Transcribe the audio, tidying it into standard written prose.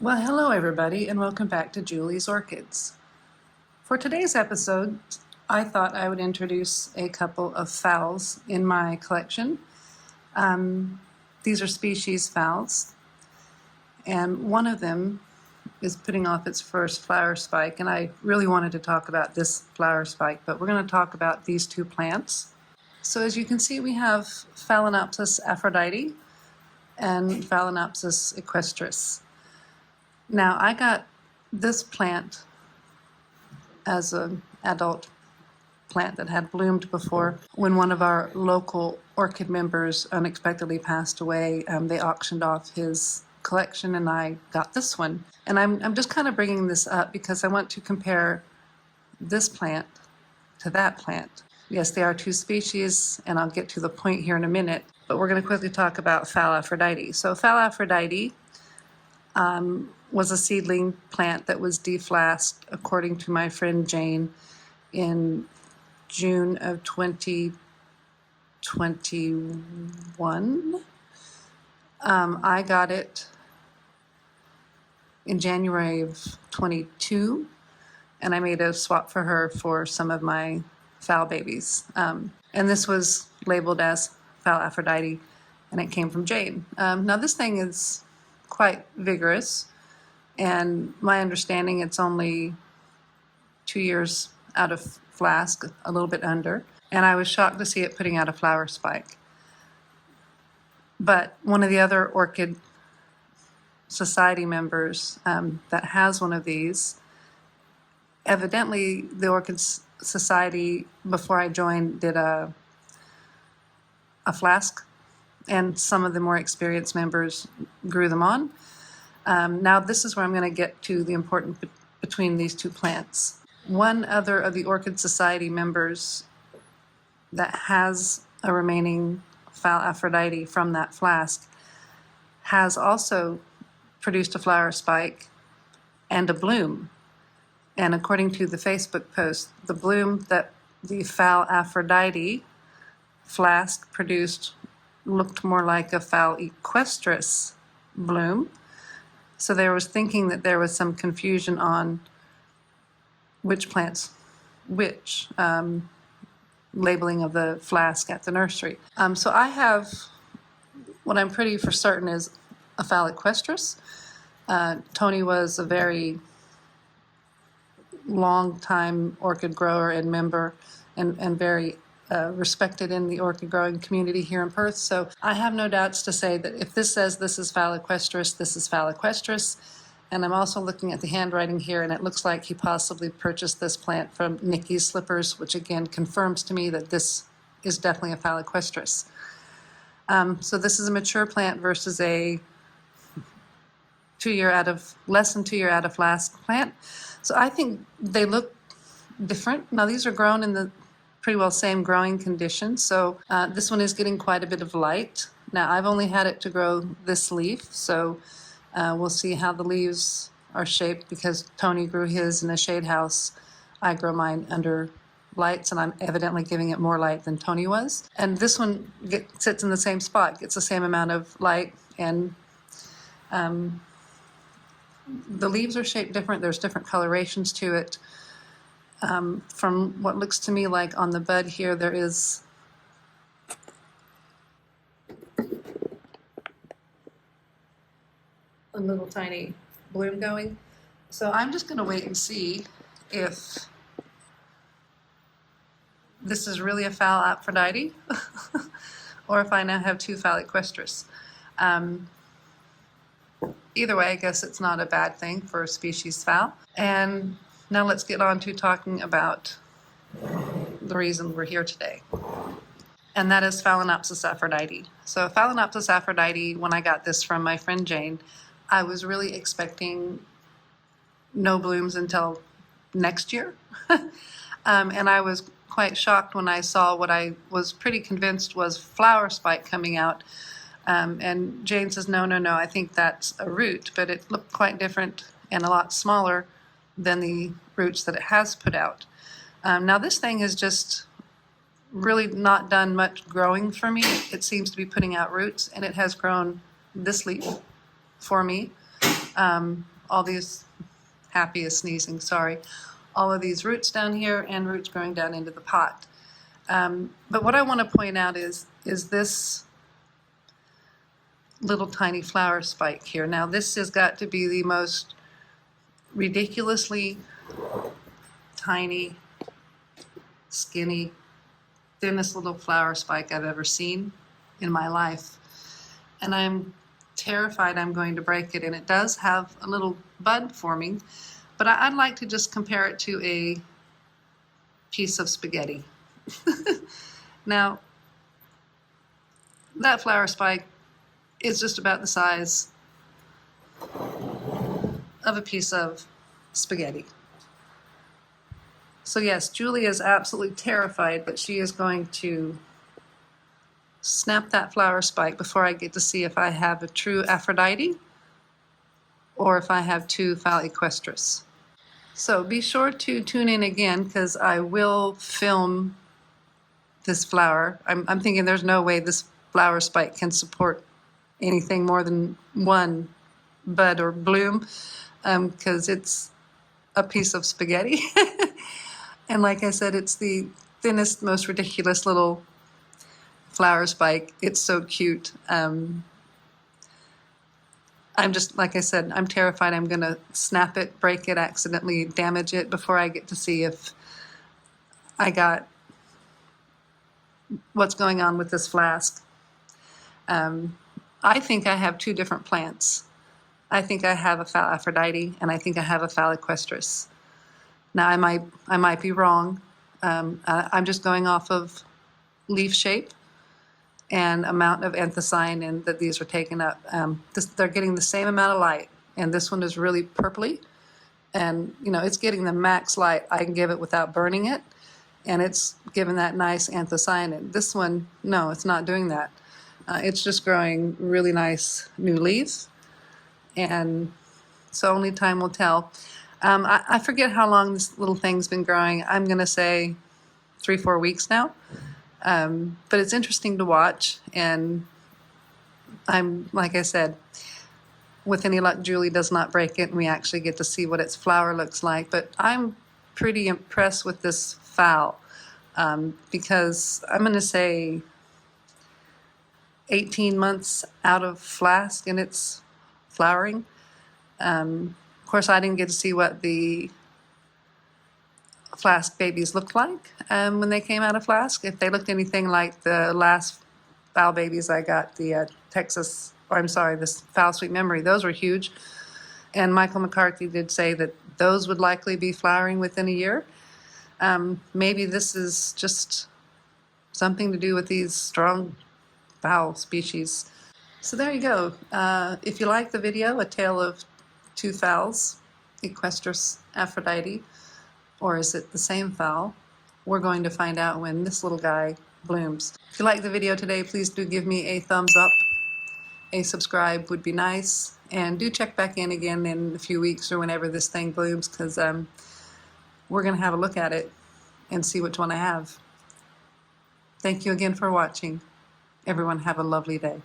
Well, hello everybody, and welcome back to Julie's Orchids. For today's episode, I thought I would introduce a couple of phals in my collection. These are species phals, and one of them is putting off its first flower spike, and I really wanted to talk about this flower spike, but we're going to talk about these two plants. So as you can see, we have Phalaenopsis aphrodite and Phalaenopsis equestris. Now, I got this plant as an adult plant that had bloomed before. When one of our local orchid members unexpectedly passed away, they auctioned off his collection and I got this one. And I'm just kind of bringing this up because I want to compare this plant to that plant. Yes, they are two species, and I'll get to the point here in a minute, but we're going to quickly talk about Phal aphrodite. So Phal aphrodite was a seedling plant that was deflasked, according to my friend Jane, in June of 2021. I got it in January of 22, and I made a swap for her for some of my Phal babies. And this was labeled as Phal aphrodite, and it came from Jane. Now this thing is quite vigorous, and my understanding it's only 2 years out of flask, a little bit under, and I was shocked to see it putting out a flower spike. But one of the other Orchid Society members that has one of these, evidently the Orchid Society, before I joined, did a flask, and some of the more experienced members grew them on. Now this is where I'm going to get to the important between these two plants. One other of the Orchid Society members that has a remaining Phal aphrodite from that flask has also produced a flower spike and a bloom. And according to the Facebook post, the bloom that the Phal aphrodite flask produced looked more like a Phal equestris bloom. So there was thinking that there was some confusion on which plants, which labeling of the flask at the nursery. So I have what I'm pretty for certain is a Phal equestris. Tony was a very long time orchid grower and member, and very respected in the orchid growing community here in Perth. So I have no doubts to say that if this says this is Phal equestris, this is Phal equestris. And I'm also looking at the handwriting here, and it looks like he possibly purchased this plant from Nikki's Slippers, which again confirms to me that this is definitely a Phal equestris. So this is a mature plant versus a less than 2 year out of flask plant. So I think they look different. Now these are grown in the pretty well same growing conditions. So this one is getting quite a bit of light. Now I've only had it to grow this leaf, so we'll see how the leaves are shaped, because Tony grew his in a shade house. I grow mine under lights, and I'm evidently giving it more light than Tony was. And this one sits in the same spot, gets the same amount of light, and the leaves are shaped different. There's different colorations to it. From what looks to me like on the bud here, there is a little tiny bloom going. So I'm just going to wait and see if this is really a Phal aphrodite or if I now have two Phal equestris. Either way, I guess it's not a bad thing for a species Phal. And now let's get on to talking about the reason we're here today. And that is Phalaenopsis aphrodite. So Phalaenopsis aphrodite, when I got this from my friend Jane, I was really expecting no blooms until next year. And I was quite shocked when I saw what I was pretty convinced was flower spike coming out. And Jane says, no, I think that's a root, but it looked quite different and a lot smaller than the roots that it has put out. Now this thing has just really not done much growing for me. It seems to be putting out roots, and it has grown this leaf for me. all these, happy is sneezing, sorry, all of these roots down here and roots growing down into the pot. But what I want to point out is this little tiny flower spike here. Now this has got to be the most ridiculously tiny, skinny, thinnest little flower spike I've ever seen in my life. And I'm terrified I'm going to break it. And it does have a little bud forming, but I'd like to just compare it to a piece of spaghetti. Now, that flower spike is just about the size of a piece of spaghetti. So yes, Julie is absolutely terrified, but she is going to snap that flower spike before I get to see if I have a true Aphrodite or if I have two Phal equestris. So be sure to tune in again, because I will film this flower. I'm thinking there's no way this flower spike can support anything more than one bud or bloom, because it's a piece of spaghetti. And like I said, it's the thinnest, most ridiculous little flower spike. It's so cute. I'm just, like I said, I'm terrified I'm going to snap it, break it, accidentally damage it before I get to see if I got what's going on with this flask. I think I have two different plants. I think I have a Phal Aphrodite, and I think I have a Phal equestris. Now I might be wrong. I'm just going off of leaf shape and amount of anthocyanin that these are taking up. They're getting the same amount of light, and this one is really purpley, and it's getting the max light I can give it without burning it, and it's giving that nice anthocyanin. This one, no, it's not doing that. It's just growing really nice new leaves, and so only time will tell. I forget how long this little thing's been growing. I'm going to say 3-4 weeks now. But it's interesting to watch, and like I said, with any luck, Julie does not break it, and we actually get to see what its flower looks like. But I'm pretty impressed with this Phal, because I'm going to say 18 months out of flask and it's flowering. Of course, I didn't get to see what the flask babies looked like when they came out of flask. If they looked anything like the last Phal babies I got, the this Phal Sweet Memory, those were huge. And Michael McCarthy did say that those would likely be flowering within a year. Maybe this is just something to do with these strong Phal species. So there you go. If you like the video, A Tale of Two Phals, Equestris Aphrodite, or is it the same Phal? We're going to find out when this little guy blooms. If you like the video today, please do give me a thumbs up. A subscribe would be nice. And do check back in again in a few weeks or whenever this thing blooms, because we're going to have a look at it and see which one I have. Thank you again for watching. Everyone have a lovely day.